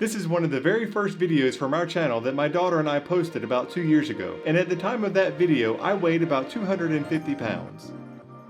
This is one of the very first videos from our channel that my daughter and I posted about 2 years ago, and at the time of that video I weighed about 250 pounds.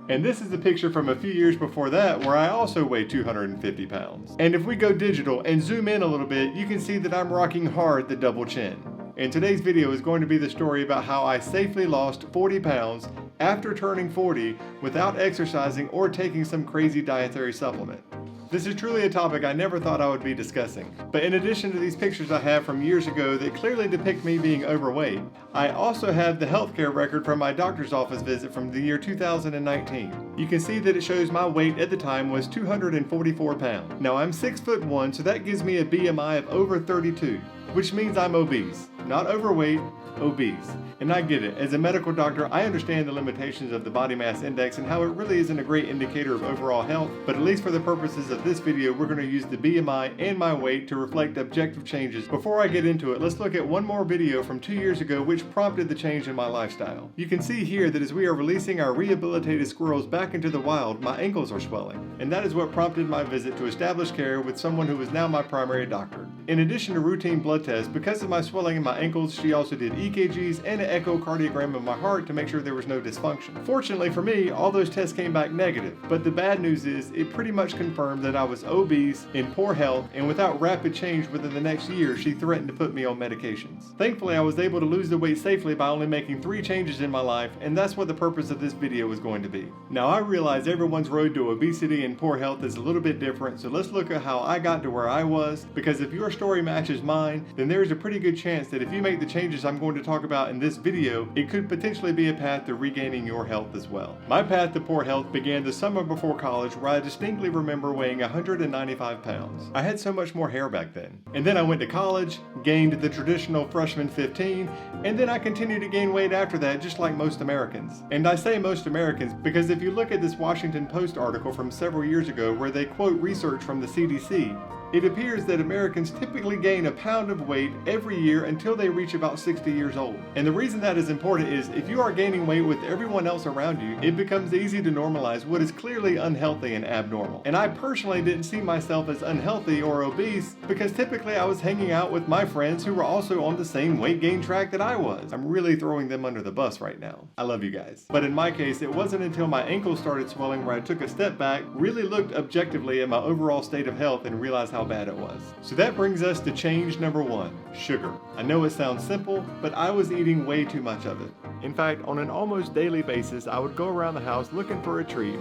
And this is a picture from a few years before that where I also weighed 250 pounds. And if we go digital and zoom in a little bit, you can see that I'm rocking hard the double chin. And today's video is going to be the story about how I safely lost 40 pounds after turning 40 without exercising or taking some crazy dietary supplement. This is truly a topic I never thought I would be discussing. But in addition to these pictures I have from years ago that clearly depict me being overweight, I also have the healthcare record from my doctor's office visit from the year 2019. You can see that it shows my weight at the time was 244 pounds. Now I'm 6'1", so that gives me a BMI of over 32, which means I'm obese. Not overweight, obese. And I get it. As a medical doctor, I understand the limitations of the body mass index and how it really isn't a great indicator of overall health, but at least for the purposes of this video, we're going to use the BMI and my weight to reflect objective changes. Before I get into it, let's look at one more video from 2 years ago which prompted the change in my lifestyle. You can see here that as we are releasing our rehabilitated squirrels back into the wild, my ankles are swelling. And that is what prompted my visit to established care with someone who is now my primary doctor. In addition to routine blood tests, because of my swelling in my ankles, she also did EKGs and an echocardiogram of my heart to make sure there was no dysfunction. Fortunately for me, all those tests came back negative, but the bad news is it pretty much confirmed that I was obese, in poor health, and without rapid change within the next year, she threatened to put me on medications. Thankfully, I was able to lose the weight safely by only making 3 changes in my life, and that's what the purpose of this video was going to be. Now, I realize everyone's road to obesity and poor health is a little bit different, so let's look at how I got to where I was, because if your story matches mine, then there's a pretty good chance that if you make the changes I'm going to talk about in this video, it could potentially be a path to regaining your health as well. My path to poor health began the summer before college, where I distinctly remember weighing 195 pounds. I had so much more hair back then. And then I went to college, gained the traditional freshman 15, and then I continued to gain weight after that, just like most Americans. And I say most Americans because if you look at this Washington Post article from several years ago where they quote research from the CDC, it appears that Americans typically gain a pound of weight every year until they reach about 60 years old. And the reason that is important is if you are gaining weight with everyone else around you, it becomes easy to normalize what is clearly unhealthy and abnormal. And I personally didn't see myself as unhealthy or obese because typically I was hanging out with my friends who were also on the same weight gain track that I was. I'm really throwing them under the bus right now. I love you guys. But in my case, it wasn't until my ankles started swelling where I took a step back, really looked objectively at my overall state of health and realized how bad it was. So that brings us to change number 1, sugar. I know it sounds simple, but I was eating way too much of it. In fact, on an almost daily basis, I would go around the house looking for a treat,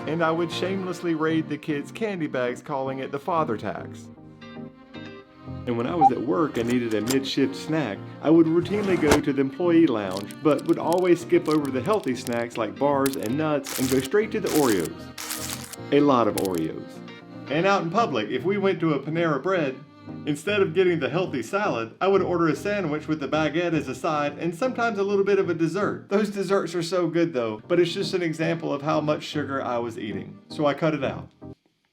and I would shamelessly raid the kids' candy bags, calling it the father tax. And when I was at work and needed a mid-shift snack, I would routinely go to the employee lounge, but would always skip over the healthy snacks like bars and nuts and go straight to the Oreos. A lot of Oreos. And out in public, if we went to a Panera Bread, instead of getting the healthy salad, I would order a sandwich with the baguette as a side and sometimes a little bit of a dessert. Those desserts are so good though, but it's just an example of how much sugar I was eating. So I cut it out.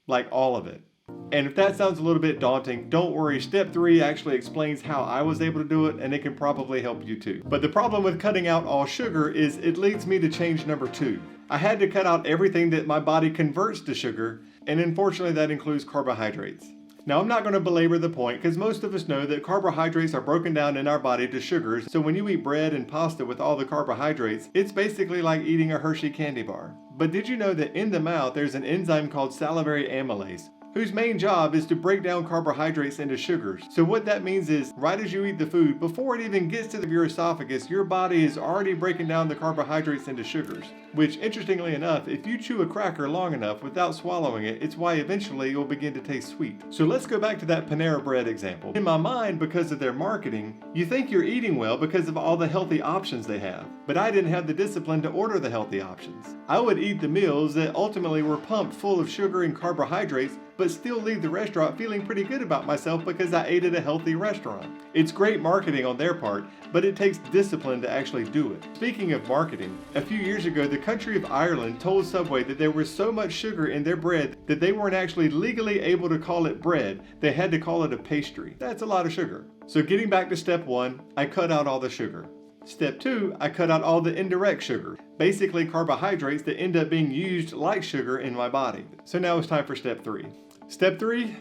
Like all of it. And if that sounds a little bit daunting, don't worry, step 3 actually explains how I was able to do it, and it can probably help you too. But the problem with cutting out all sugar is it leads me to change number 2. I had to cut out everything that my body converts to sugar, and unfortunately that includes carbohydrates. Now I'm not going to belabor the point because most of us know that carbohydrates are broken down in our body to sugars, so when you eat bread and pasta with all the carbohydrates, it's basically like eating a Hershey candy bar. But did you know that in the mouth there's an enzyme called salivary amylase, whose main job is to break down carbohydrates into sugars. So what that means is, right as you eat the food, before it even gets to your esophagus, your body is already breaking down the carbohydrates into sugars. Which, interestingly enough, if you chew a cracker long enough without swallowing it, it's why eventually you'll begin to taste sweet. So let's go back to that Panera Bread example. In my mind, because of their marketing, you think you're eating well because of all the healthy options they have. But I didn't have the discipline to order the healthy options. I would eat the meals that ultimately were pumped full of sugar and carbohydrates, but still leave the restaurant feeling pretty good about myself because I ate at a healthy restaurant. It's great marketing on their part, but it takes discipline to actually do it. Speaking of marketing, a few years ago the country of Ireland told Subway that there was so much sugar in their bread that they weren't actually legally able to call it bread, they had to call it a pastry. That's a lot of sugar. So getting back to step 1, I cut out all the sugar. Step 2, I cut out all the indirect sugar, basically carbohydrates that end up being used like sugar in my body. So now it's time for step 3. Step 3,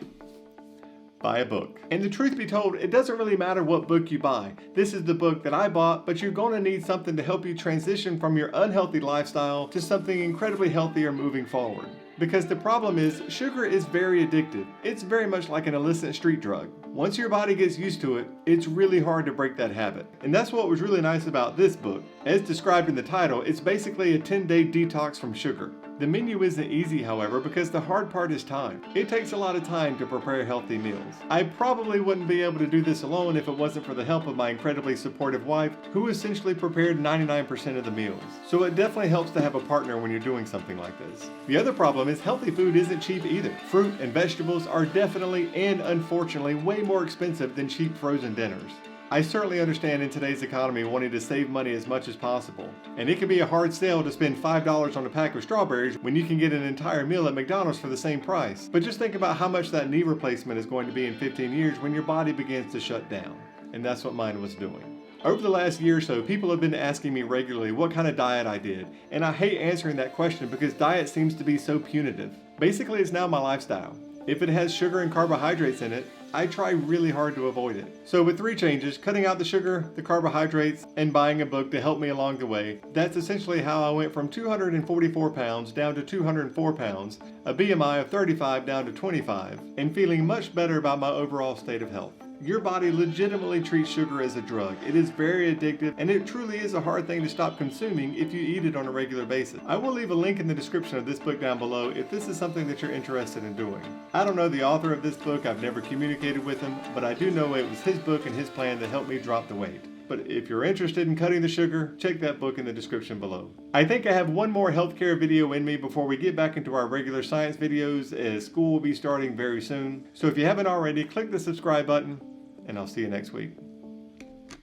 buy a book. And the truth be told, it doesn't really matter what book you buy. This is the book that I bought, but you're going to need something to help you transition from your unhealthy lifestyle to something incredibly healthier moving forward. Because the problem is, sugar is very addictive. It's very much like an illicit street drug. Once your body gets used to it, it's really hard to break that habit. And that's what was really nice about this book. As described in the title, it's basically a 10-day detox from sugar. The menu isn't easy, however, because the hard part is time. It takes a lot of time to prepare healthy meals. I probably wouldn't be able to do this alone if it wasn't for the help of my incredibly supportive wife, who essentially prepared 99% of the meals. So it definitely helps to have a partner when you're doing something like this. The other problem is healthy food isn't cheap either. Fruit and vegetables are definitely and unfortunately way more expensive than cheap frozen dinners. I certainly understand in today's economy wanting to save money as much as possible. And it can be a hard sale to spend $5 on a pack of strawberries when you can get an entire meal at McDonald's for the same price. But just think about how much that knee replacement is going to be in 15 years when your body begins to shut down. And that's what mine was doing. Over the last year or so, people have been asking me regularly what kind of diet I did. And I hate answering that question because diet seems to be so punitive. Basically, it's now my lifestyle. If it has sugar and carbohydrates in it, I try really hard to avoid it. So with 3 changes, cutting out the sugar, the carbohydrates, and buying a book to help me along the way, that's essentially how I went from 244 pounds down to 204 pounds, a BMI of 35 down to 25, and feeling much better about my overall state of health. Your body legitimately treats sugar as a drug. It is very addictive, and it truly is a hard thing to stop consuming if you eat it on a regular basis. I will leave a link in the description of this book down below if this is something that you're interested in doing. I don't know the author of this book, I've never communicated with him, but I do know it was his book and his plan that helped me drop the weight. But if you're interested in cutting the sugar, check that book in the description below. I think I have one more healthcare video in me before we get back into our regular science videos, as school will be starting very soon. So if you haven't already, click the subscribe button, and I'll see you next week.